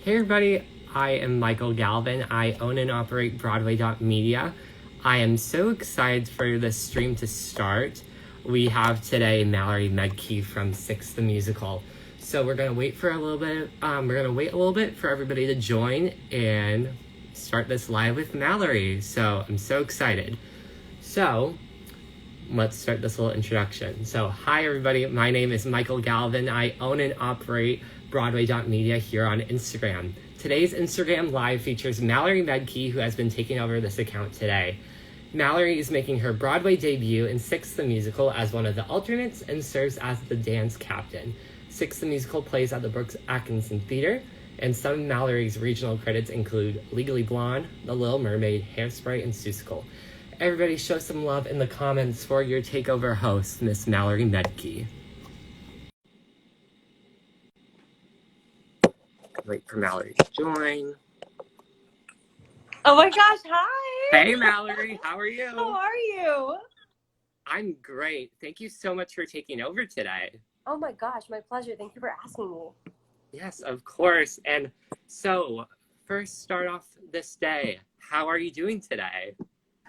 Hey everybody, I am Michael Galvin. I own and operate Broadway.media. I am so excited for this stream to start. We have today Mallory Maedke from Six the Musical. So we're gonna wait for a little bit. For everybody to join and start this live with Mallory. So I'm so excited. So let's start this little introduction. So hi everybody, my name is Michael Galvin. I own and operate Broadway.media here on Instagram. Today's Instagram Live features Mallory Maedke, who has been taking over this account today. Mallory is making her Broadway debut in Six the Musical as one of the alternates and serves as the dance captain. Six the Musical plays at the Brooks Atkinson Theater, and some of Mallory's regional credits include Legally Blonde, The Little Mermaid, Hairspray, and Seussical. Everybody show some love in the comments for your takeover host, Miss Mallory Maedke. Wait for Mallory to join. Oh my gosh, hi! Hey Mallory, how are you? How are you? I'm great. Thank you so much for taking over today. Oh my gosh, my pleasure. Thank you for asking me. Yes, of course. And so, first start off this day. How are you doing today?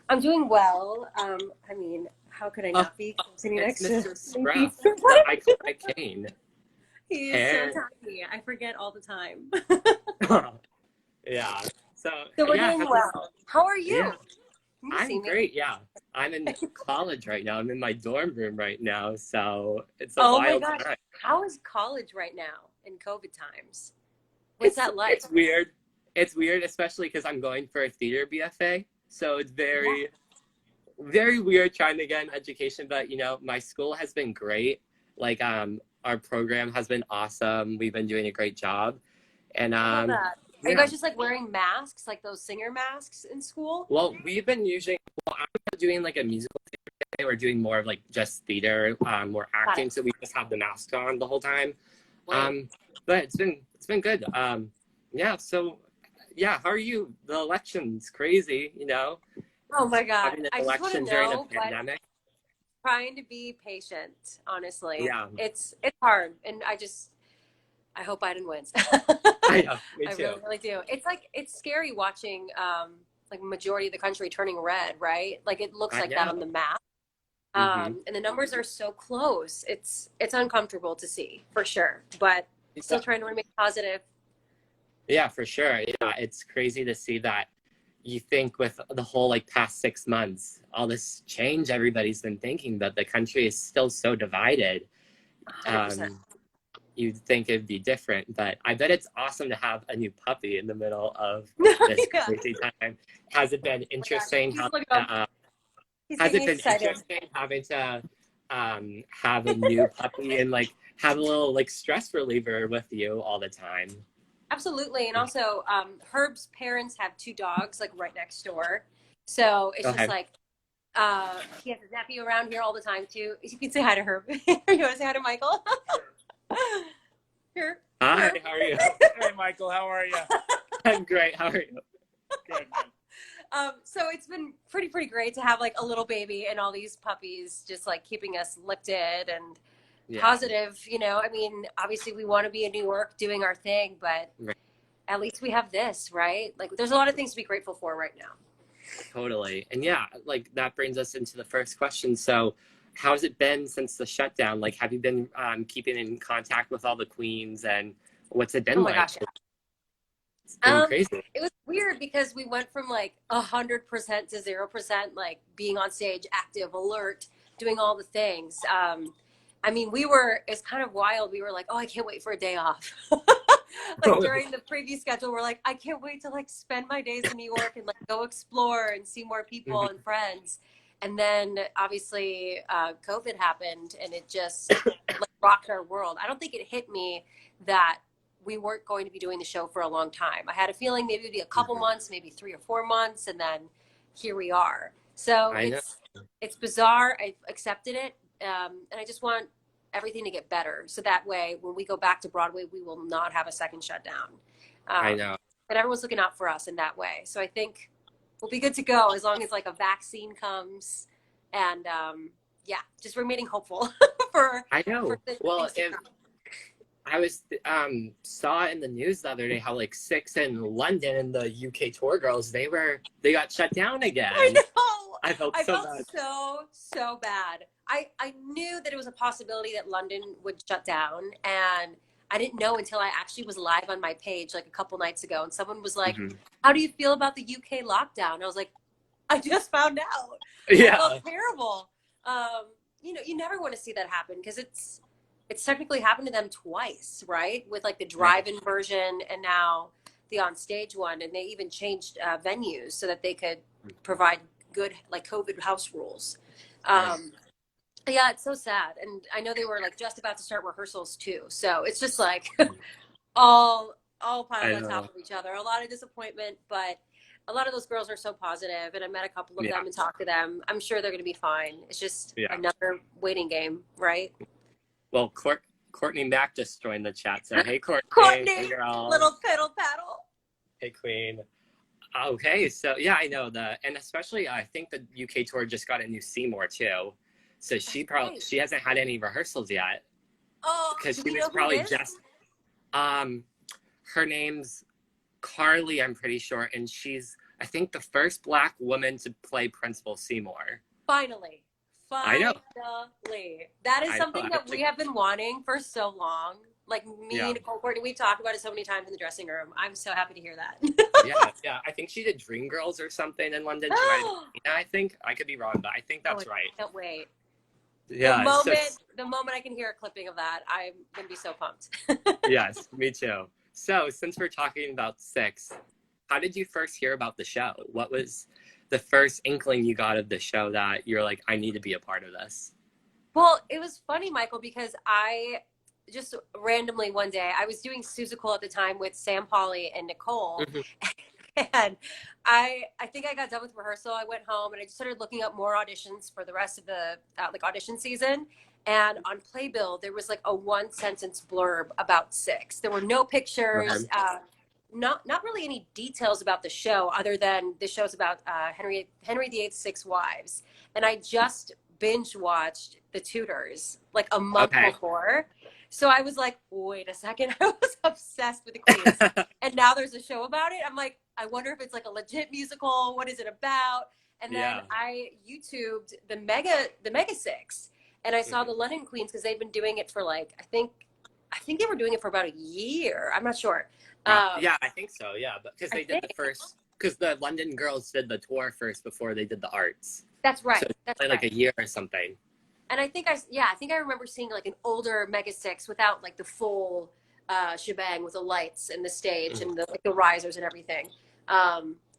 I'm doing well. I mean, how could I not be sitting next to Mr. Scruff, the iconic cane. He is so tiny. I forget all the time. Yeah. So we're doing well. How are you? Yeah. I'm great, yeah. I'm in college right now. I'm in my dorm room right now, so it's a wild time. How is college right now in COVID times? What's that like? It's weird. It's weird, especially because I'm going for a theater BFA. So it's very weird trying to get an education, but you know, my school has been great. Like our program has been awesome. We've been doing a great job. And I love that. Are you guys just like wearing masks, like those singer masks in school? Well, I'm not doing like a musical theater. We're doing more of like just theater, more acting. So we just have the mask on the whole time. But it's been good. Yeah. So yeah, how are you? The election's crazy, you know. Oh my God. Having an I just want to during know, a pandemic. Trying to be patient, honestly. Yeah. It's hard, and I hope Biden wins. I know, me too. I really do. It's scary watching like majority of the country turning red, right? Like it looks like that on the map. And the numbers are so close. It's uncomfortable to see for sure, but still trying to remain positive. Yeah, for sure. Yeah, it's crazy to see that. You think with the whole like past 6 months, all this change everybody's been thinking, that the country is still so divided. You'd think it'd be different, but I bet it's awesome to have a new puppy in the middle of this crazy time. Has it been interesting? Having to have a new puppy and like have a little like stress reliever with you all the time? Absolutely. And also, Herb's parents have 2 dogs, like right next door. So it's just like, he has his nephew around here all the time too. You can say hi to Herb. You want to say hi to Michael? Here. Hi, how are you? Hey, Michael, how are you? I'm great. How are you? Good. So it's been pretty great to have like a little baby and all these puppies just like keeping us lifted and positive, you know. I mean, obviously we want to be in New York doing our thing, but at least we have this, right? Like there's a lot of things to be grateful for right now. Totally. And yeah, like that brings us into the first question. So how's it been since the shutdown? Like, have you been keeping in contact with all the queens, and what's it been like? Gosh, It's been crazy. It was weird because we went from like 100% to 0%, like being on stage, active, alert, doing all the things. I mean, it's kind of wild. We were like, oh, I can't wait for a day off. Like during the preview schedule, we're like, I can't wait to like spend my days in New York and like go explore and see more people and friends. And then obviously COVID happened and it just like rocked our world. I don't think it hit me that we weren't going to be doing the show for a long time. I had a feeling maybe it'd be a couple months, maybe 3 or 4 months, and then here we are. So it's bizarre. I've accepted it. And I just want everything to get better. So that way, when we go back to Broadway, we will not have a second shutdown. I know. But everyone's looking out for us in that way. So I think we'll be good to go as long as like a vaccine comes and just remaining hopeful for. I know. Well, I was saw in the news the other day how like Six in London and the UK tour girls they got shut down again. I know. I felt I so felt bad. so bad. I knew that it was a possibility that London would shut down, and I didn't know until I actually was live on my page like a couple nights ago, and someone was like, Mhm. "How do you feel about the UK lockdown?" I was like, "I just found out." I Yeah. felt terrible. You know, you never want to see that happen because it's technically happened to them twice, right? With like the drive-in version and now the on-stage one, and they even changed venues so that they could provide good like COVID house rules. Yeah, it's so sad, and I know they were like just about to start rehearsals too, so it's just like all piled I on top know. of each other. A lot of disappointment, but a lot of those girls are so positive, and I met a couple of Yeah. them and talked to them. I'm sure they're going to be fine. It's just Yeah. another waiting game, right? Well, Courtney Mack just joined the chat, so hey Courtney. Courtney, Hey girl. little piddle paddle. Hey Queen. Okay, so yeah, I know and especially I think the UK tour just got a new Seymour too, so she hasn't had any rehearsals yet Oh, because do she we was know who probably it is? just her name's Carly, I'm pretty sure, and she's I think the first Black woman to play Principal Seymour. Finally. I know. That is I know. something that we have been wanting for so long. Like me and Nicole Courtney, we've talked about it so many times in the dressing room. I'm so happy to hear that. Yeah. I think she did Dreamgirls or something in London. She might have, I think I could be wrong, but I think that's right. I can't wait. Yeah. The moment I can hear a clipping of that, I'm gonna be so pumped. Yes, me too. So since we're talking about Six, how did you first hear about the show? What was the first inkling you got of the show that you're like, I need to be a part of this? Well, it was funny, Michael, because I just randomly one day I was doing Susical at the time with Sam Polly and Nicole. And I think I got done with rehearsal. I went home and I just started looking up more auditions for the rest of the like audition season. And on Playbill, there was like a one sentence blurb about Six. There were no pictures, not really any details about the show other than the show's about Henry VIII's six wives. And I just binge watched The Tudors like a month before. So I was like, wait a second. I was obsessed with the Queens. And now there's a show about it. I'm like, I wonder if it's like a legit musical. What is it about? And then I YouTubed the Mega Six. And I saw the London Queens because they've been doing it for like, I think they were doing it for about a year. I'm not sure. Yeah, I think so. Yeah, but because they did because the London girls did the tour first before they did the arts. That's right. So That's like a year or something. And I think I remember seeing like an older Mega Six without like the full shebang with the lights and the stage and the risers and everything.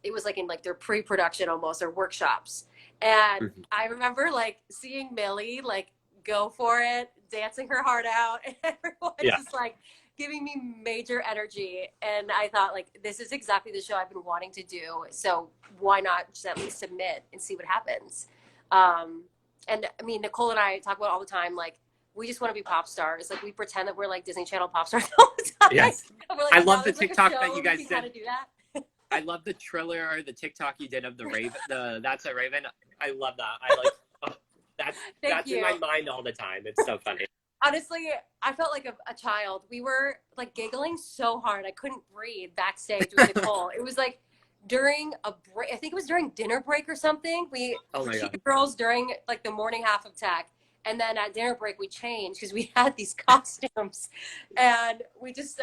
It was like in like their pre-production almost, their workshops. And I remember like seeing Millie like go for it, dancing her heart out, and everyone just like giving me major energy. And I thought like, this is exactly the show I've been wanting to do. So why not just at least submit and see what happens? And I mean, Nicole and I talk about all the time, like, we just want to be pop stars. Like, we pretend that we're like Disney Channel pop stars all the time. Yes. Like, I love the TikTok that you guys did. How to do that. I love the Triller or the TikTok you did of the Raven. That's a Raven. I love that. I like that's in my mind all the time. It's so funny. Honestly, I felt like a child. We were like giggling so hard. I couldn't breathe backstage with Nicole. It was like during a break. I think it was during dinner break or something. We the girls during like the morning half of tech. And then at dinner break, we changed because we had these costumes and we just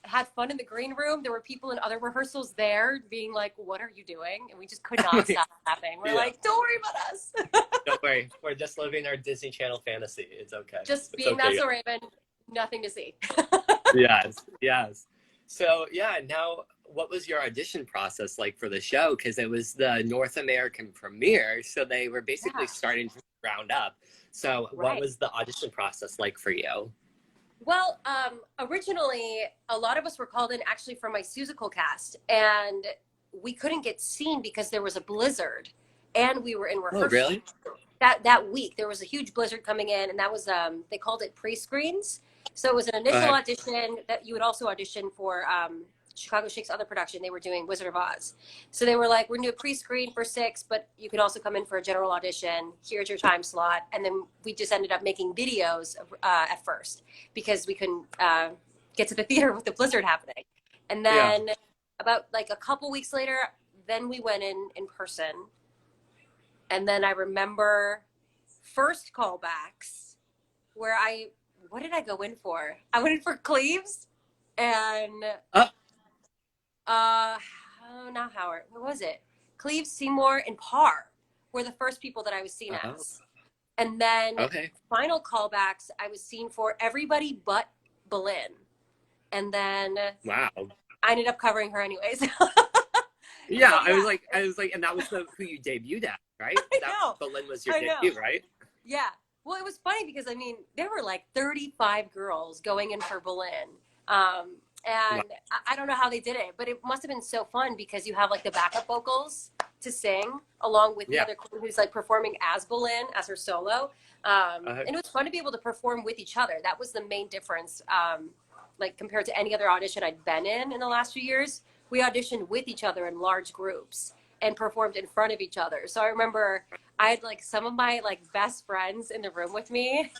had fun in the green room. There were people in other rehearsals there being like, what are you doing? And we just could not stop laughing. We're like, don't worry about us. Don't worry. We're just living our Disney Channel fantasy. It's okay. Just being Not So Raven, nothing to see. Yes. So, yeah, now what was your audition process like for the show? Because it was the North American premiere. So they were basically starting from the ground up. So what was the audition process like for you? Well, originally, a lot of us were called in actually for my Susical cast, and we couldn't get seen because there was a blizzard, and we were in rehearsal. Oh, really? That week, there was a huge blizzard coming in, and that was, they called it pre-screens. So it was an initial audition that you would also audition for Chicago Chic's other production. They were doing Wizard of Oz. So they were like, we're going to do a pre-screen for 6, but you could also come in for a general audition. Here's your time slot. And then we just ended up making videos at first because we couldn't get to the theater with the blizzard happening. And then about like a couple weeks later, then we went in person. And then I remember first callbacks where what did I go in for? I went in for Cleves and oh, not Howard. What was it? Cleves, Seymour, and Parr were the first people that I was seen as. And then final callbacks, I was seen for everybody but Boleyn. And then wow, I ended up covering her anyways. Yeah, I was like, and that was who you debuted at, right? I know. Boleyn was your debut, right? Yeah. Well, it was funny because, I mean, there were like 35 girls going in for Boleyn. And I don't know how they did it, but it must have been so fun because you have like the backup vocals to sing along with the other queen who's like performing as Boleyn, as her solo. And it was fun to be able to perform with each other. That was the main difference, like compared to any other audition I'd been in the last few years. We auditioned with each other in large groups and performed in front of each other. So I remember I had like some of my like best friends in the room with me.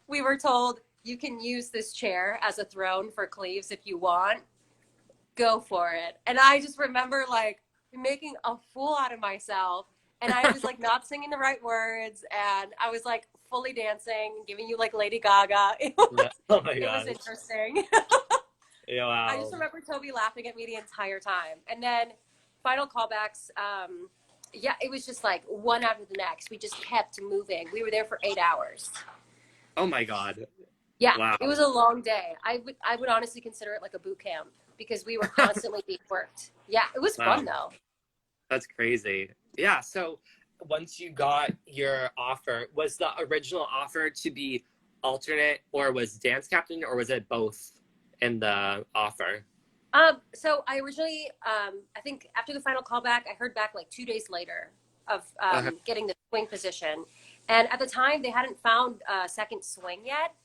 We were told, you can use this chair as a throne for Cleves if you want. Go for it. And I just remember like making a fool out of myself. And I was like not singing the right words. And I was like fully dancing, giving you like Lady Gaga. It was interesting. Yeah, wow. I just remember Toby laughing at me the entire time. And then final callbacks, it was just like one after the next. We just kept moving. We were there for 8 hours. Oh my God. Yeah, wow. It was a long day. I would honestly consider it like a boot camp because we were constantly being worked. Yeah, it was fun though. That's crazy. Yeah, so once you got your offer, was the original offer to be alternate or was dance captain or was it both in the offer? So I originally, I think after the final callback, I heard back like 2 days later of getting the swing position. And at the time, they hadn't found a second swing yet.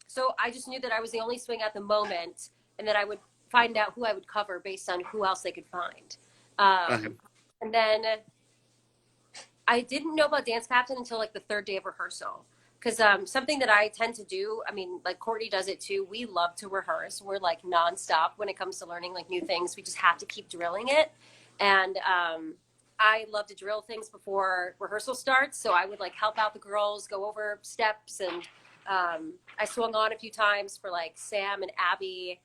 So I just knew that I was the only swing at the moment and that I would find out who I would cover based on who else they could find. And then I didn't know about dance captain until like the third day of rehearsal. Because something that I tend to do, I mean, like Courtney does it too. We love to rehearse. We're like nonstop when it comes to learning like new things. We just have to keep drilling it. And I love to drill things before rehearsal starts. So I would like help out the girls, go over steps. And I swung on a few times for like Sam and Abby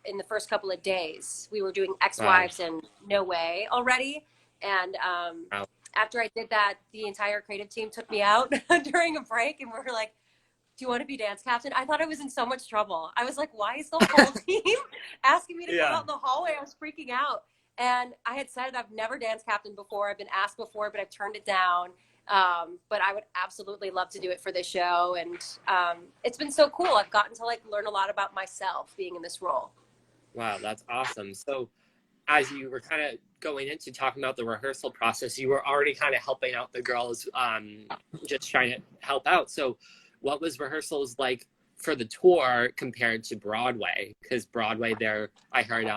in the first couple of days. We were doing Ex-Wives and No Way already. And after I did that, the entire creative team took me out during a break and we were like, do you want to be dance captain? I thought I was in so much trouble. I was like, why is the whole team asking me to come out in the hallway? I was freaking out. And I had said I've never dance captain before. I've been asked before, but I've turned it down. But I would absolutely love to do it for this show. And it's been so cool. I've gotten to like learn a lot about myself being in this role. Wow, that's awesome. So as you were kind of going into talking about the rehearsal process, you were already kind of helping out the girls, just trying to help out. So what was rehearsals like for the tour compared to Broadway? Because Broadway I heard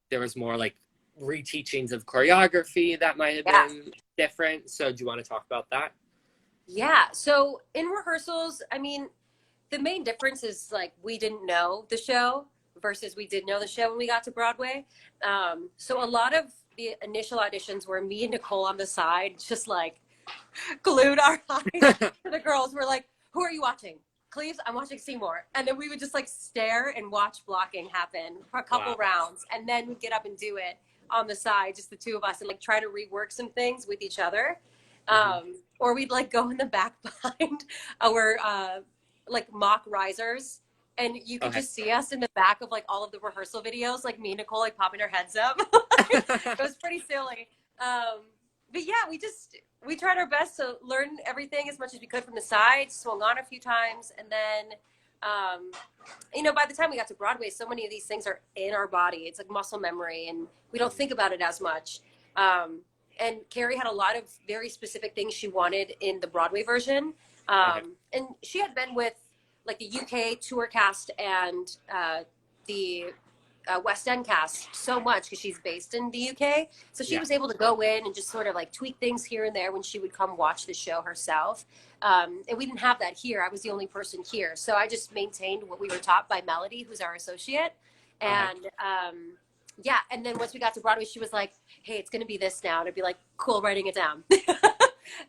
there was more like reteachings of choreography that might have been different. So do you want to talk about that? Yeah. So in rehearsals, I mean, the main difference is like we didn't know the show versus we did know the show when we got to Broadway. So a lot of the initial auditions were me and Nicole on the side, just like glued our eyes to the girls. We're like, who are you watching? Cleves, I'm watching Seymour. And then we would just like stare and watch blocking happen for a couple rounds. And then we'd get up and do it on the side, just the two of us, and like try to rework some things with each other. Or we'd like go in the back behind our like mock risers. And you could just see us in the back of like all of the rehearsal videos, like me and Nicole like popping our heads up. It was pretty silly. But yeah, we tried our best to learn everything as much as we could from the side, swung on a few times. And then, by the time we got to Broadway, so many of these things are in our body. It's like muscle memory and we don't think about it as much. And Carrie had a lot of very specific things she wanted in the Broadway version. And she had been with like the UK tour cast and the West End cast so much because she's based in the UK. So she was able to go in and just sort of like tweak things here and there when she would come watch the show herself. And we didn't have that here. I was the only person here. So I just maintained what we were taught by Melody, who's our associate. And yeah, and then once we got to Broadway, she was like, hey, it's going to be this now. And I'd be like, cool, writing it down.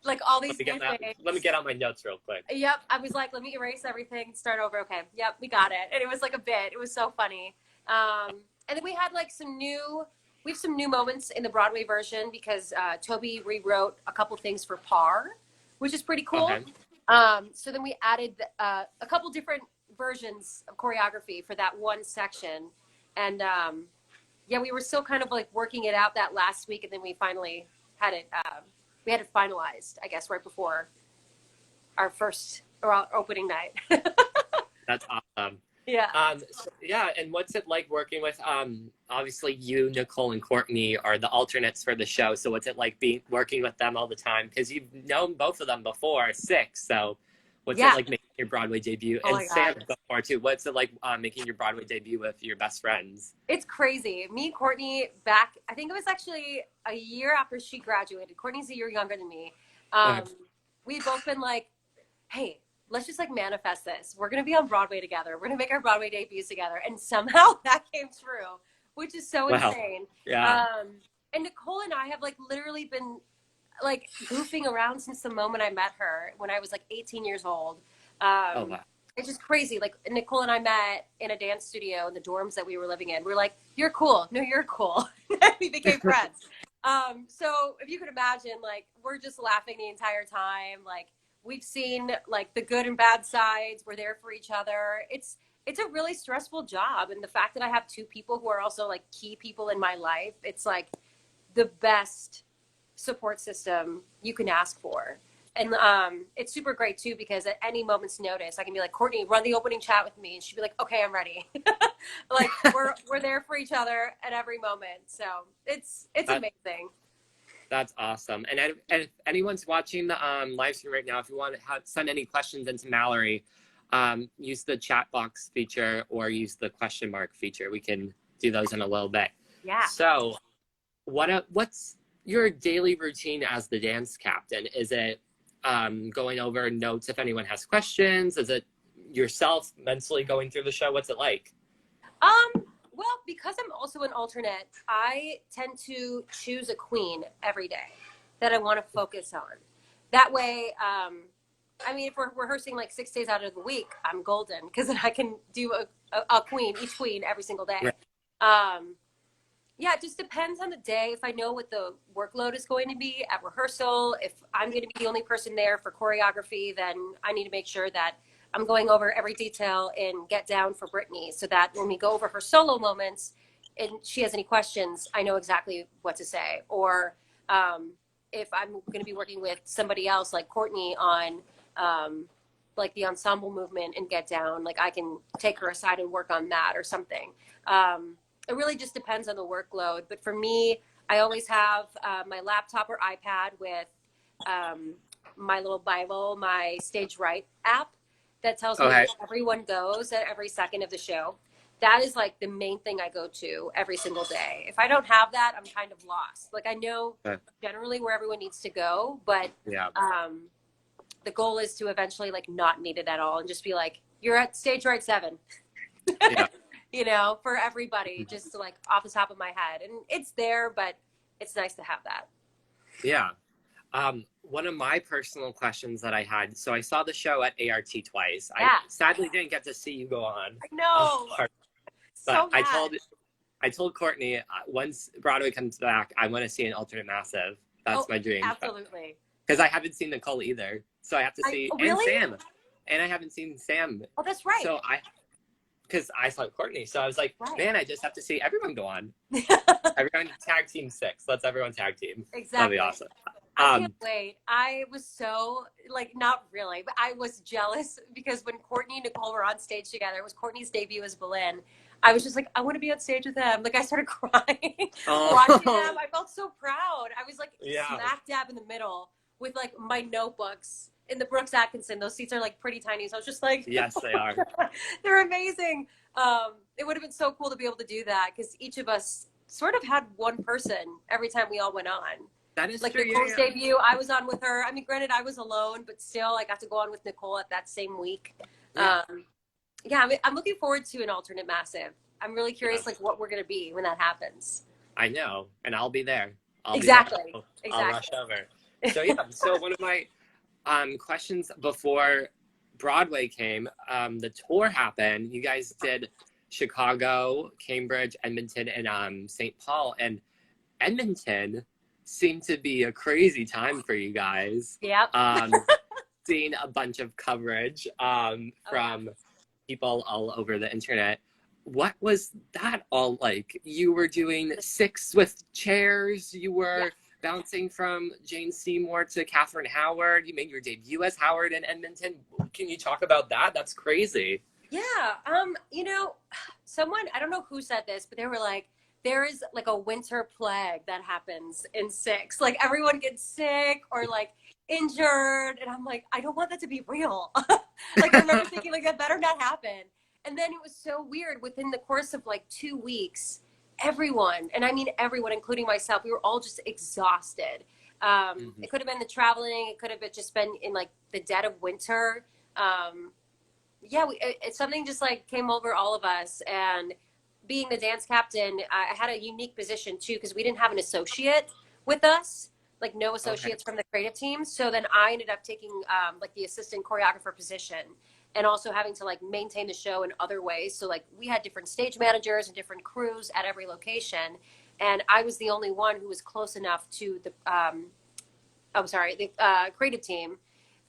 Like all these Let me get out my notes real quick. Yep. I was like, let me erase everything, start over. Okay. Yep, we got it. And it was like a bit. It was so funny. And then we had like we have some new moments in the Broadway version because Toby rewrote a couple things for Par, which is pretty cool. So then we added a couple different versions of choreography for that one section. And yeah, we were still kind of like working it out that last week. And then we finally had it, we had it finalized, I guess, right before our opening night. That's awesome. Yeah. Yeah, and what's it like working with, obviously you, Nicole, and Courtney are the alternates for the show, so what's it like working with them all the time? Because you've known both of them before, Six, so what's it like making your Broadway debut? And Sam before, too. What's it like making your Broadway debut with your best friends? It's crazy. Me and Courtney back, I think it was actually a year after she graduated. Courtney's a year younger than me. We've both been like, hey, let's just like manifest this. We're going to be on Broadway together. We're going to make our Broadway debuts together. And somehow that came true, which is so insane. Yeah. And Nicole and I have like literally been like goofing around since the moment I met her when I was like 18 years old. It's just crazy. Like Nicole and I met in a dance studio in the dorms that we were living in. We're like, you're cool. No, you're cool. We became friends. So if you could imagine, like, we're just laughing the entire time. Like, we've seen like the good and bad sides. We're there for each other. It's a really stressful job. And the fact that I have two people who are also like key people in my life, it's like the best support system you can ask for. And it's super great too, because at any moment's notice, I can be like, Courtney, run the opening chat with me. And she'd be like, okay, I'm ready. Like we're there for each other at every moment. So it's amazing. That's awesome. And if anyone's watching the live stream right now, if you want to send any questions into Mallory, use the chat box feature or use the question mark feature. We can do those in a little bit. Yeah. So what's your daily routine as the dance captain? Is it going over notes if anyone has questions? Is it yourself mentally going through the show? What's it like? Well, because I'm also an alternate, I tend to choose a queen every day that I want to focus on. That way, I mean, if we're rehearsing like 6 days out of the week, I'm golden because then I can do a queen, each queen every single day. Right. Yeah, it just depends on the day. If I know what the workload is going to be at rehearsal, if I'm going to be the only person there for choreography, then I need to make sure that I'm going over every detail in Get Down for Brittany so that when we go over her solo moments and she has any questions, I know exactly what to say. Or if I'm going to be working with somebody else like Courtney on like the ensemble movement and Get Down, like I can take her aside and work on that or something. It really just depends on the workload. But for me, I always have my laptop or iPad with my little Bible, my Stage Right app that tells me where everyone goes at every second of the show. That is like the main thing I go to every single day. If I don't have that, I'm kind of lost. Like I know generally where everyone needs to go, but the goal is to eventually like not need it at all and just be like, you're at Stage Right 7. Yeah. You know, for everybody, just to like off the top of my head. And it's there, but it's nice to have that. Yeah. One of my personal questions that I had, so I saw the show at ART twice. Yeah. I sadly didn't get to see you go on. I know. But I told Courtney, once Broadway comes back, I want to see an alternate massive. That's my dream. Absolutely. Because I haven't seen Nicole either. So I have to see, and Sam. And I haven't seen Sam. Oh, that's right. So because I saw Courtney. So I was like, man, I just have to see everyone go on. Everyone tag team 6. Let's everyone tag team. Exactly. That'd be awesome. I can't wait. I was so, like, not really, but I was jealous because when Courtney and Nicole were on stage together, it was Courtney's debut as Belen. I was just like, I want to be on stage with them. Like, I started crying watching them. I felt so proud. I was like smack dab in the middle with like my notebooks in the Brooks Atkinson. Those seats are like pretty tiny. So I was just like, Yes, they are. they're amazing. It would have been so cool to be able to do that because each of us sort of had one person every time we all went on. That is Like true. Nicole's debut, I was on with her. I mean, granted, I was alone, but still, I got to go on with Nicole at that same week. Yeah. I'm looking forward to an alternate massive. I'm really curious, like, what we're gonna be when that happens. I know, and I'll be there. Exactly. I'll rush over. So yeah, so one of my questions before Broadway came, the tour happened. You guys did Chicago, Cambridge, Edmonton, and St. Paul, and Edmonton seemed to be a crazy time for you guys. Yep. Seeing a bunch of coverage from people all over the internet. What was that all like? You were doing 6 with chairs. You were bouncing from Jane Seymour to Catherine Howard. You made your debut as Howard in Edmonton. Can you talk about that? That's crazy. Yeah. You know, someone, I don't know who said this, but they were like, there is like a winter plague that happens in 6. Like everyone gets sick or like injured. And I'm like, I don't want that to be real. Like I remember thinking like that better not happen. And then it was so weird within the course of like 2 weeks, everyone, and I mean everyone, including myself, we were all just exhausted. It could have been the traveling. It could have just been in like the dead of winter. Something just like came over all of us. And being the dance captain, I had a unique position too, because we didn't have an associate with us, like no associates from the creative team. So then I ended up taking like the assistant choreographer position and also having to like maintain the show in other ways. So like we had different stage managers and different crews at every location. And I was the only one who was close enough to the creative team.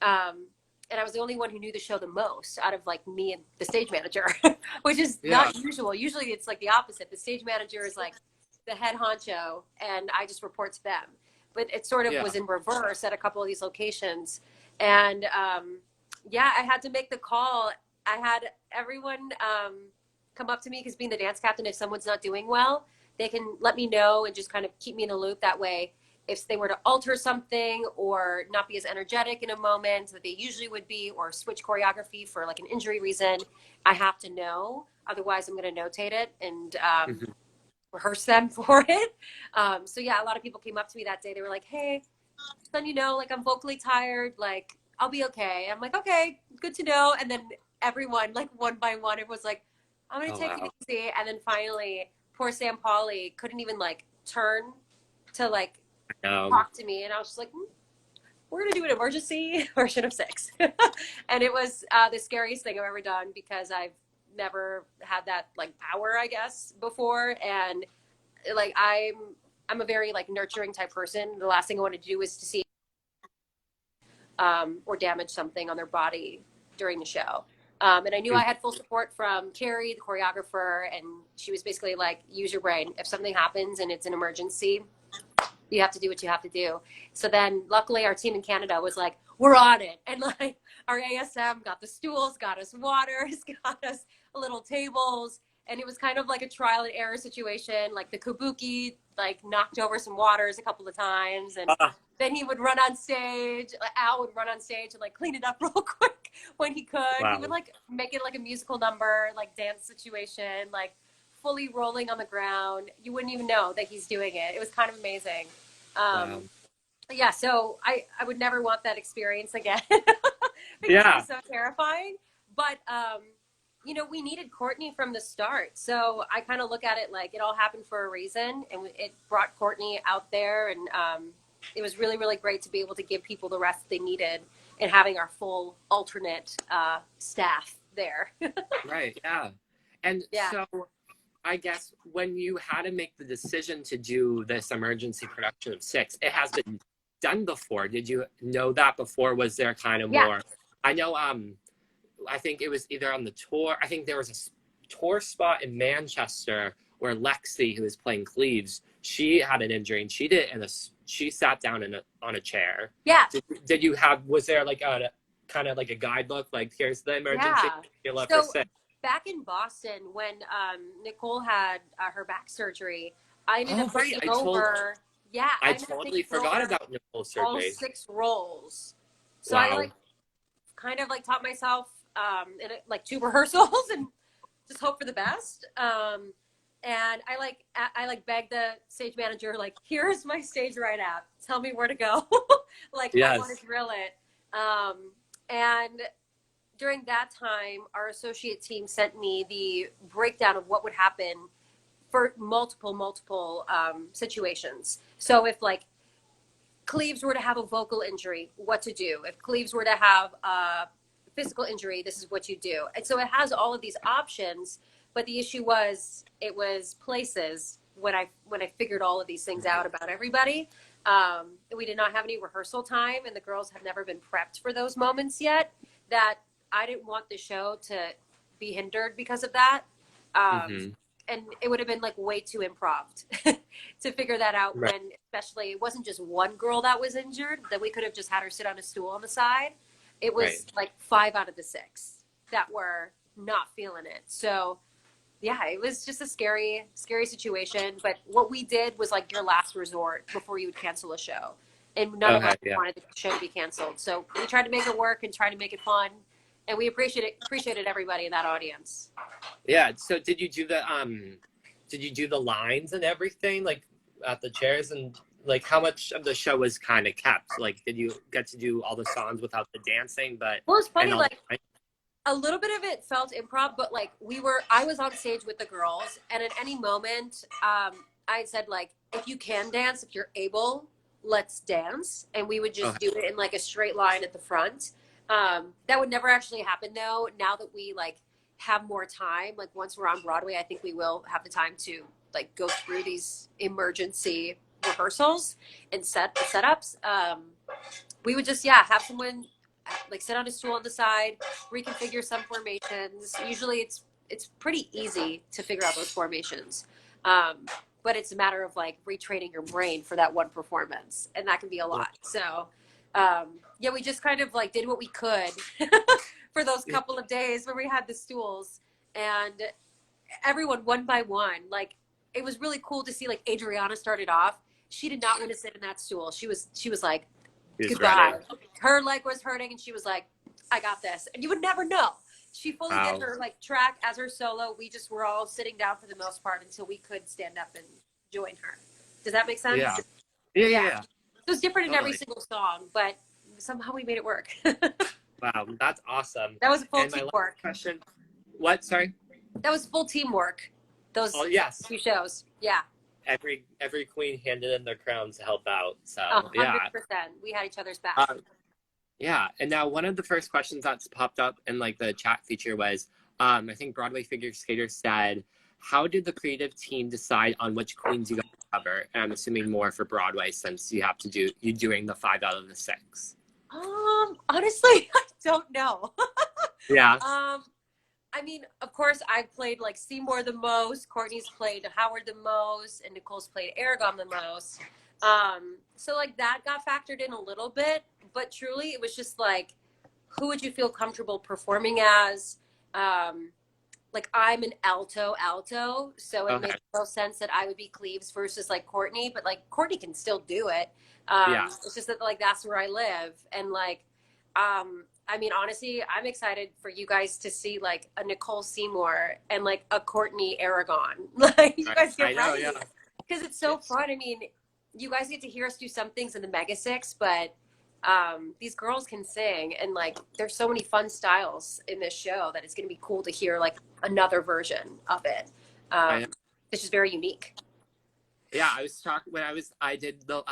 And I was the only one who knew the show the most out of like me and the stage manager, which is not usual. Usually it's like the opposite. The stage manager is like the head honcho and I just report to them. But it sort of was in reverse at a couple of these locations. And I had to make the call. I had everyone come up to me because being the dance captain, if someone's not doing well, they can let me know and just kind of keep me in the loop. That way, if they were to alter something or not be as energetic in a moment that they usually would be, or switch choreography for like an injury reason, I have to know. Otherwise, I'm going to notate it and rehearse them for it. A lot of people came up to me that day. They were like, hey, just letting you know, like I'm vocally tired, like I'll be okay. I'm like, okay, good to know. And then everyone, like one by one, it was like, I'm going to take it easy. And then finally, poor Sam Pauly couldn't even like turn to like talk to me. And I was just like, we're going to do an emergency version of 6. And it was the scariest thing I've ever done because I've never had that like power, I guess, before. And like, I'm a very like nurturing type person. The last thing I want to do is to see or damage something on their body during the show. And I knew I had full support from Carrie, the choreographer, and she was basically like, use your brain. If something happens and it's an emergency, you have to do what you have to do. So then luckily our team in Canada was like, we're on it. And like our ASM got the stools, got us waters, got us little tables. And it was kind of like a trial and error situation. Like the kabuki, like knocked over some waters a couple of times. And then he would run on stage. Al would run on stage and like clean it up real quick when he could. Wow. He would like make it like a musical number, like dance situation, like fully rolling on the ground. You wouldn't even know that he's doing it. It was kind of amazing. Yeah, so I would never want that experience again because it was so terrifying. But, you know, we needed Courtney from the start. So I kind of look at it like it all happened for a reason. And it brought Courtney out there. And it was really, really great to be able to give people the rest they needed and having our full alternate staff there. Right, yeah. And so I guess when you had to make the decision to do this emergency production of 6, it has been done before. Did you know that before? Was there kind of more? I know, I think it was either on the tour. I think there was a tour spot in Manchester where Lexi, who was playing Cleves, she had an injury and she did it she sat down on a chair. Yeah. Did you have, was there like a kind of like a guidebook, like here's the emergency? So back in Boston when Nicole had her back surgery, I ended up taking over. I totally forgot about Nicole's surgery. All 6 roles. So I like kind of like taught myself in like 2 rehearsals and just hope for the best. And I begged the stage manager, like, here's my stage right app. Tell me where to go. Like, Yes. I want to drill it. And during that time, our associate team sent me the breakdown of what would happen for multiple situations. So if like Cleves were to have a vocal injury, what to do? If Cleves were to have a physical injury, this is what you do. And so it has all of these options. But the issue was, it was places when I figured all of these things out about everybody. We did not have any rehearsal time, and the girls have never been prepped for those moments yet. That I didn't want the show to be hindered because of that. And it would have been like way too improv to figure that out. Right. When especially it wasn't just one girl that was injured, that we could have just had her sit on a stool on the side. It was like 5 out of the 6 that were not feeling it. So yeah, it was just a scary situation. But what we did was like your last resort before you would cancel a show. And none of us wanted the show to be canceled. So we tried to make it work and try to make it fun. And we appreciated everybody in that audience. Yeah. So did you do the lines and everything, like at the chairs, and like how much of the show was kind of kept? Like, did you get to do all the songs without the dancing? But well, it's funny, like a little bit of it felt improv, but like I was on stage with the girls, and at any moment, I said like, if you can dance, if you're able, let's dance, and we would just do it in like a straight line at the front. That would never actually happen though. Now that we like have more time, like once we're on Broadway, I think we will have the time to like go through these emergency rehearsals and setups. We would just have someone like sit on a stool on the side, reconfigure some formations. Usually it's pretty easy to figure out those formations. But it's a matter of like retraining your brain for that one performance, and that can be a lot. So we just kind of like did what we could for those couple of days where we had the stools, and everyone one by one, like it was really cool to see. Like Adriana started off, she did not want to sit in that stool. She was like, goodbye. Her leg was hurting, and she was like, I got this. And you would never know. She fully did her like track as her solo. We just were all sitting down for the most part until we could stand up and join her. Does that make sense? Yeah. It was different in every single song, but somehow we made it work. Wow, that's awesome. That was full teamwork. Question. What? Sorry? That was full teamwork. Those 2 shows. Yeah. Every queen handed in their crown to help out. So 100%. We had each other's back. And now one of the first questions that's popped up in like the chat feature was, I think Broadway Figure Skater said, how did the creative team decide on which queens you got to cover? And I'm assuming more for Broadway, since you have to doing the 5 out of the 6. Honestly, I don't know. Yeah. I mean, of course, I've played like Seymour the most, Courtney's played Howard the most, and Nicole's played Aragon the most. So like that got factored in a little bit, but truly it was just like, who would you feel comfortable performing as? Like I'm an alto, so it makes no sense that I would be Cleves versus like Courtney, but like Courtney can still do it. It's just that like that's where I live, and like I mean, honestly, I'm excited for you guys to see like a Nicole Seymour and like a Courtney Aragon. Like you guys get ready, because it's so fun. I mean, you guys get to hear us do some things in the Mega Six, but these girls can sing, and like there's so many fun styles in this show that it's going to be cool to hear like another version of it. It's just very unique. Yeah, I was talking when I did the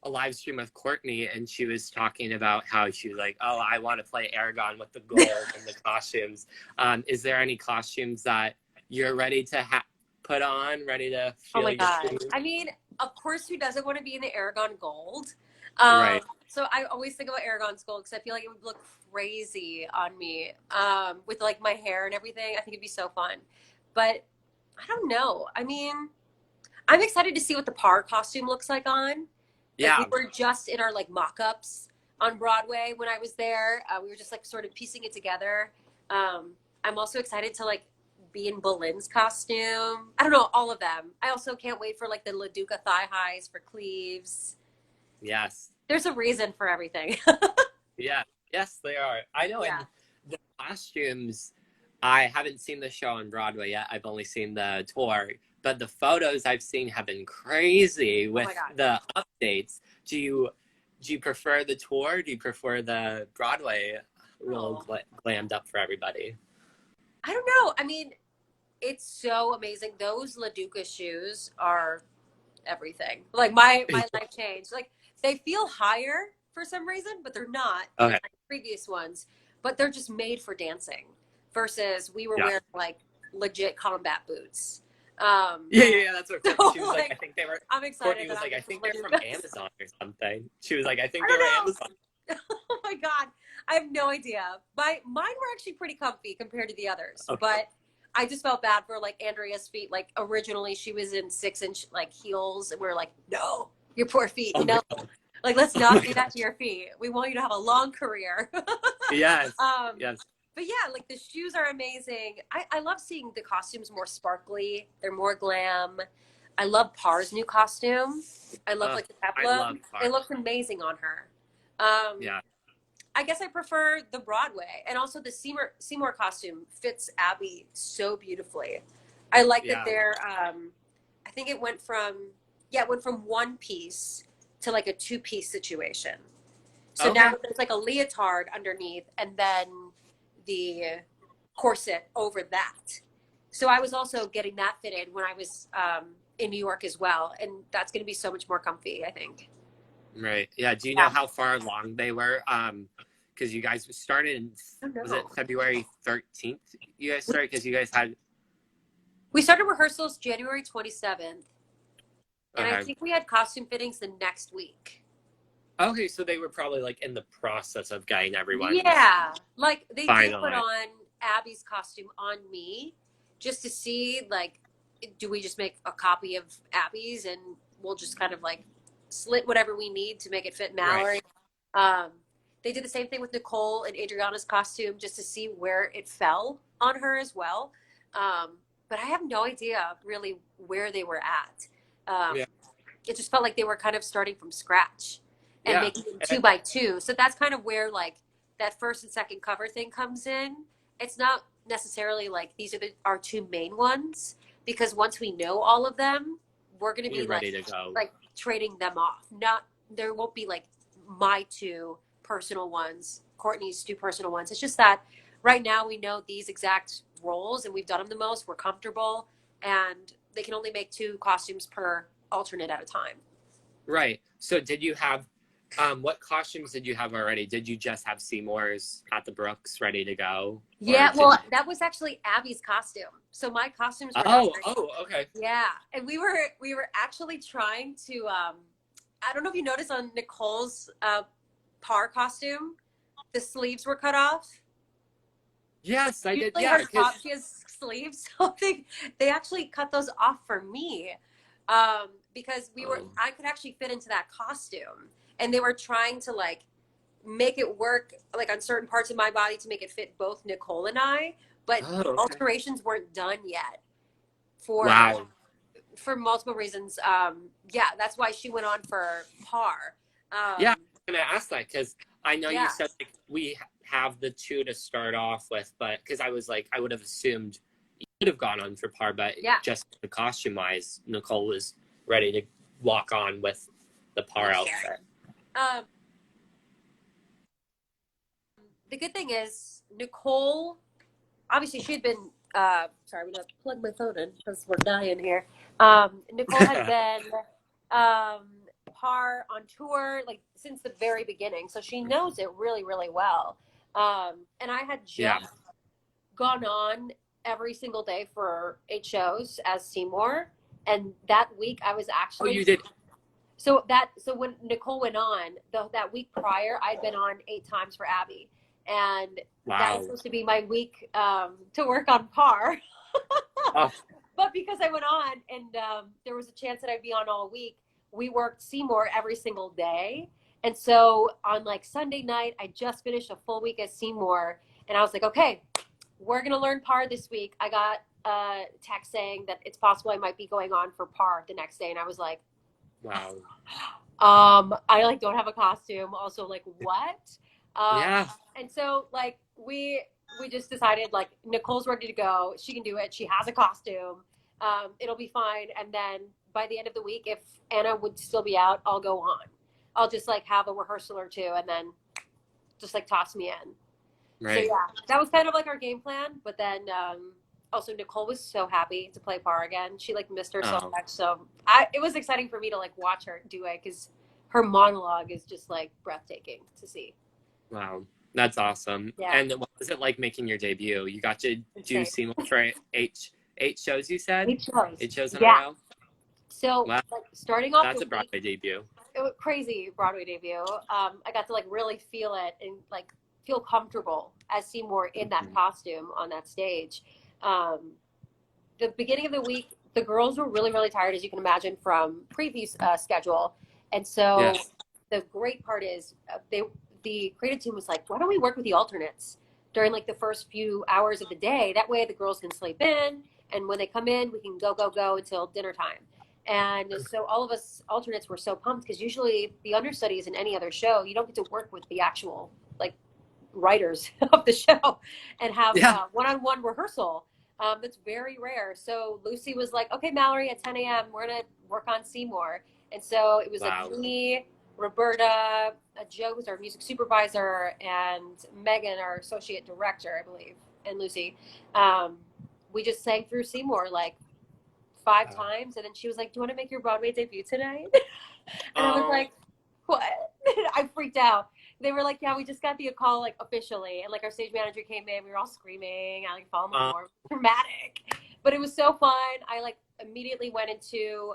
a live stream with Courtney, and she was talking about how she was like, oh, I want to play Aragon with the gold and the costumes. Is there any costumes that you're ready to put on, ready to feel? Oh my God. I mean, of course, who doesn't want to be in the Aragon gold? Right. So I always think about Aragon's gold because I feel like it would look crazy on me with like my hair and everything. I think it'd be so fun. But I don't know. I mean, I'm excited to see what the Par costume looks like on. Like, we were just in our like mock-ups on Broadway when I was there. We were just like sort of piecing it together. I'm also excited to like be in Boleyn's costume. I don't know, all of them. I also can't wait for like the LaDuca thigh highs for Cleves. Yes. There's a reason for everything. Yeah. Yes, they are. I know, Yeah. and the costumes, I haven't seen the show on Broadway yet. I've only seen the tour, but the photos I've seen have been crazy Oh my with God. the updates. Do you prefer the tour? Do you prefer the Broadway real Oh, glammed up for everybody? I don't know. I mean, it's so amazing. Those LaDuca shoes are everything. Like my life changed. Like they feel higher for some reason, but they're not Okay. like previous ones. But they're just made for dancing. Versus we were Yeah. wearing like legit combat boots. Yeah, that's what Courtney, So she was like, I like think they were, I'm excited Courtney that was I'll like, I get some think they're from LaDucas. Amazon or something. She was like, I think I they were don't Amazon. know. Oh my God. I have no idea. Mine were actually pretty comfy compared to the others. Okay. But I just felt bad for like Andrea's feet. Like originally she was in 6-inch like heels and we are like, no, your poor feet. Oh my No. God. Like let's Oh my not do that gosh. to your feet. We want you to have a long career. Yes. um Yes. but yeah, like the shoes are amazing. I love seeing the costumes more sparkly. They're more glam. I love Par's new costume. I love like the I love peplum. It Park. looks amazing on her. Um, Yeah. I guess I prefer the Broadway, and also the Seymour costume fits Abby so beautifully. I like that Yeah. they're. I think it went from one piece to like a two-piece situation. So Okay. now there's like a leotard underneath, and then the corset over that. So I was also getting that fitted when I was in New York as well, and that's going to be so much more comfy, I think. Right. Yeah. Do you know Yeah. how far along they were? Because you guys started in, I don't was it know. February 13th? You guys started because you guys had, We started rehearsals January 27th, and I okay. think we had costume fittings the next week. Okay, so they were probably like in the process of getting everyone's Yeah, like they did put finally. on Abby's costume on me just to see, like, do we just make a copy of Abby's and we'll just kind of like slit whatever we need to make it fit Right. Mallory. Um, they did the same thing with Nicole and Adriana's costume just to see where it fell on her as well. But I have no idea really where they were at. Um, Yeah. it just felt like they were kind of starting from scratch and Yeah. making them 2 by 2. So that's kind of where like that first and second cover thing comes in. It's not necessarily like these are our two main ones because once we know all of them, we're going to be You're ready to go. like trading them off. Not there won't be like my two personal ones, Courtney's two personal ones. It's just that right now we know these exact roles and we've done them the most. We're comfortable and they can only make 2 costumes per alternate at a time. Right. So did you have what costumes did you have already? Did you just have Seymour's at the Brooks ready to go? Yeah, well, that was actually Abby's costume. So my costumes were done. Okay. Yeah, and we were actually trying to. I don't know if you noticed on Nicole's Par costume, the sleeves were cut off. Yes, I did. Usually Yeah, her top she has sleeves, so they actually cut those off for me because I could actually fit into that costume, and they were trying to like make it work like on certain parts of my body to make it fit both Nicole and I, but the okay. alterations weren't done yet Wow. for multiple reasons. Yeah, that's why she went on for Par. Yeah, I'm gonna ask that because I know you Yeah. said like we have the 2 to start off with, but because I was like I would have assumed you would have gone on for Par, but Yeah. just the costume wise, Nicole was ready to walk on with the Par outfit. The good thing is Nicole, obviously she had been, sorry, I'm going to plug my phone in because we're dying here. Nicole had been Par on tour like since the very beginning. So she knows it really, really well. And I had just gone on every single day for 8 shows as Seymour. And that week I was actually. Oh, you did. So when Nicole went on, that week prior, I'd been on 8 times for Abby. And that was supposed to be my week to work on Par. But because I went on and there was a chance that I'd be on all week, we worked Seymour every single day. And so on like Sunday night, I just finished a full week as Seymour. And I was like, okay, we're going to learn Par this week. I got a text saying that it's possible I might be going on for Par the next day. And I was like, wow. I like don't have a costume. Also like what? Yeah. And so like we just decided like Nicole's ready to go. She can do it. She has a costume. It'll be fine. And then by the end of the week, if Anna would still be out, I'll go on. I'll just like have a rehearsal or two and then just like toss me in. Right. So yeah, that was kind of like our game plan. But then also Nicole was so happy to play Par again. She like missed her so much. So it was exciting for me to like watch her do it because her monologue is just like breathtaking to see. Wow. That's awesome. Yeah. And what was it like making your debut? You got to do Seymour for eight shows, you said? 8 shows. 8 shows in a row? So wow. like starting off that's a Broadway debut. It was crazy Broadway debut. I got to like really feel it and like feel comfortable as Seymour in that costume on that stage. The beginning of the week, the girls were really, really tired, as you can imagine, from preview schedule. And so the great part is the creative team was like, why don't we work with the alternates during like the first few hours of the day? That way the girls can sleep in. And when they come in, we can go until dinner time. And so all of us alternates were so pumped because usually the understudies in any other show, you don't get to work with the actual like writers of the show and have one-on-one rehearsal. That's very rare. So Lucy was like, okay, Mallory, at 10 a.m., we're going to work on Seymour. And so it was like me, Roberta, Joe, who's our music supervisor, and Megan, our associate director, I believe, and Lucy. We just sang through Seymour like 5 times. And then she was like, do you want to make your Broadway debut tonight? And I was like, what? I freaked out. They were like, yeah, we just got the call like officially. And like our stage manager came in, we were all screaming. I like fall on the floor. Dramatic. But it was so fun. I like immediately went into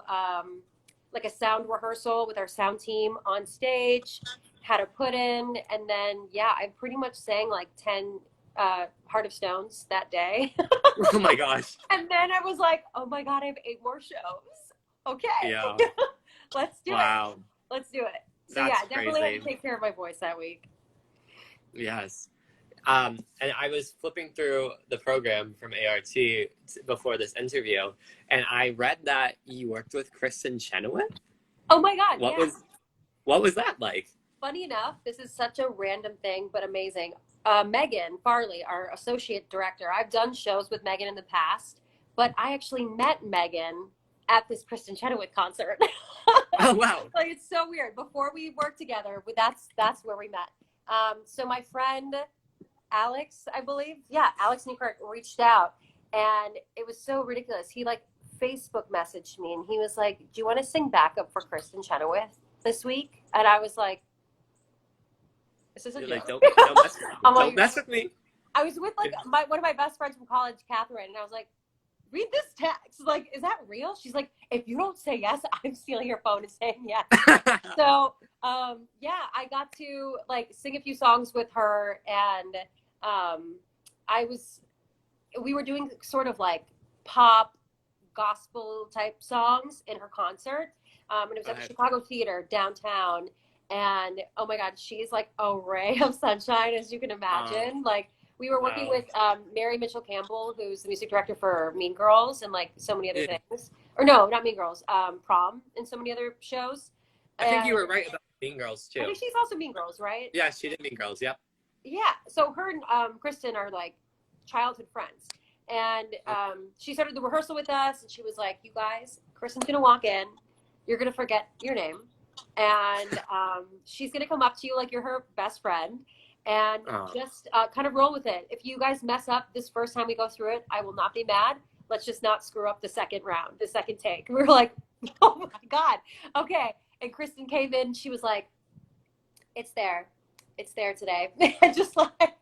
like a sound rehearsal with our sound team on stage, had a put in, and then I pretty much sang like 10 Heart of Stones that day. Oh my gosh. And then I was like, oh my God, I have 8 more shows. Okay. Yeah. Let's do it. Let's do it. So That's definitely crazy. had to take care of my voice that week. Yes. And I was flipping through the program from ART before this interview, and I read that you worked with Kristen Chenoweth. Oh my God. What was that like? Funny enough, this is such a random thing, but amazing. Megan Farley, our associate director, I've done shows with Megan in the past, but I actually met Megan at this Kristen Chenoweth concert. Oh, wow. Like, it's so weird. Before we worked together, but that's where we met. So my friend Alex, I believe, Alex Newkirk reached out, and it was so ridiculous. He like Facebook messaged me, and he was like, do you want to sing backup for Kristen Chenoweth this week? And I was like, is this a joke? Like, don't mess with me. Don't mess with me. I was with like one of my best friends from college, Catherine, and I was like, read this text. Like, is that real? She's like, if you don't say yes, I'm stealing your phone and saying yes. So, I got to like sing a few songs with her, and we were doing sort of like pop gospel type songs in her concert. And it was at the Chicago Theater downtown. And oh my God, she's like a ray of sunshine, as you can imagine. Like, we were working with Mary Mitchell Campbell, who's the music director for Mean Girls and like so many other things. Or no, not Mean Girls, Prom and so many other shows. I think you were right about Mean Girls too. I think she's also Mean Girls, right? Yeah, she did Mean Girls, yep. Yeah, so her and Kristen are like childhood friends. And she started the rehearsal with us, and she was like, you guys, Kristen's going to walk in. You're going to forget your name. And she's going to come up to you like you're her best friend. And just kind of roll with it. If you guys mess up this first time we go through it, I will not be mad. Let's just not screw up the second round, the second take. We were like, oh my God. Okay. And Kristen came in. She was like, it's there. It's there today. And just like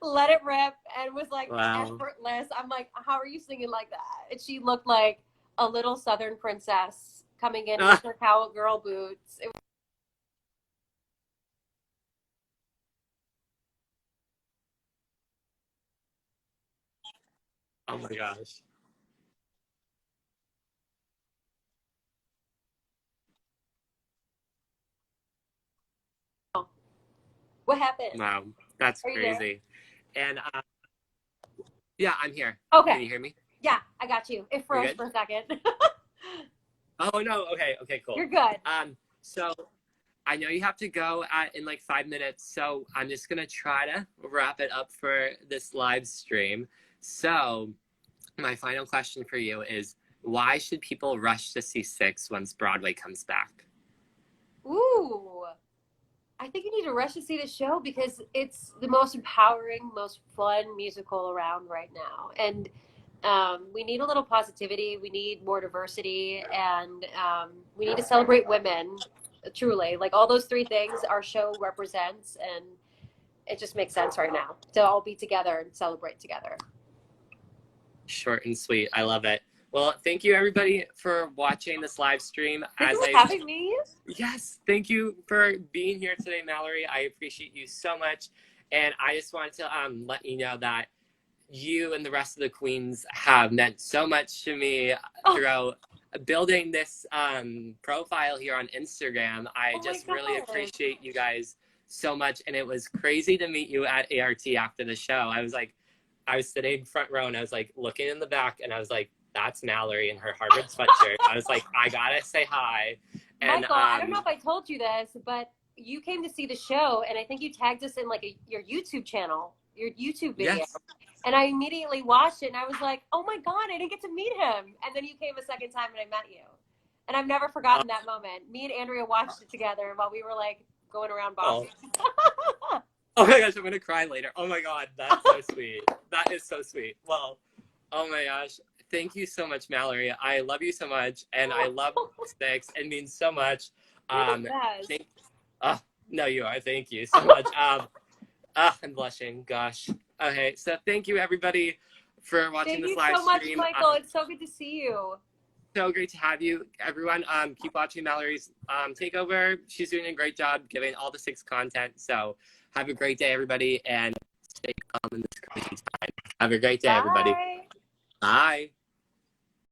let it rip and was like effortless. I'm like, how are you singing like that? And she looked like a little Southern princess coming in with her cowgirl boots. Oh my gosh. What happened? Wow, that's Are you crazy. And yeah, I'm here. Okay. Can you hear me? Yeah, I got you. It froze for a second. Oh no. Okay, cool. You're good. So I know you have to go in like 5 minutes, so I'm just gonna try to wrap it up for this live stream. So my final question for you is, why should people rush to see Six once Broadway comes back? Ooh, I think you need to rush to see the show because it's the most empowering, most fun musical around right now. And we need a little positivity. We need more diversity, and we need to celebrate women. Truly, like all those three things, our show represents, and it just makes sense right now to all be together and celebrate together. Short and sweet. I love it. Well, thank you everybody for watching this live stream. Thank you for having me. Yes, thank you for being here today, Mallory. I appreciate you so much. And I just wanted to let you know that you and the rest of the queens have meant so much to me throughout building this profile here on Instagram. I just really appreciate you guys so much. And it was crazy to meet you at ART after the show. I was sitting front row and I was like looking in the back and I was like, that's Mallory in her Harvard sweatshirt. I was like, I gotta say hi. And Michael, I don't know if I told you this, but you came to see the show and I think you tagged us in like your YouTube channel, your YouTube video. Yes. And I immediately watched it and I was like, oh my God, I didn't get to meet him. And then you came a second time and I met you. And I've never forgotten that moment. Me and Andrea watched it together while we were like going around Boston. Oh my gosh, I'm gonna cry later. Oh my God, that's so sweet. That is so sweet. Well, oh my gosh. Thank you so much, Mallory. I love you so much, and I love Six. It means so much. No, you are. Thank you so much. I'm blushing. Gosh. Okay, so thank you everybody for watching this live stream. Thank you so much, Michael. It's so good to see you. So great to have you, everyone. Keep watching Mallory's takeover. She's doing a great job giving all the Six content. So have a great day, everybody, and stay calm in this crazy time. Have a great day, everybody. Bye.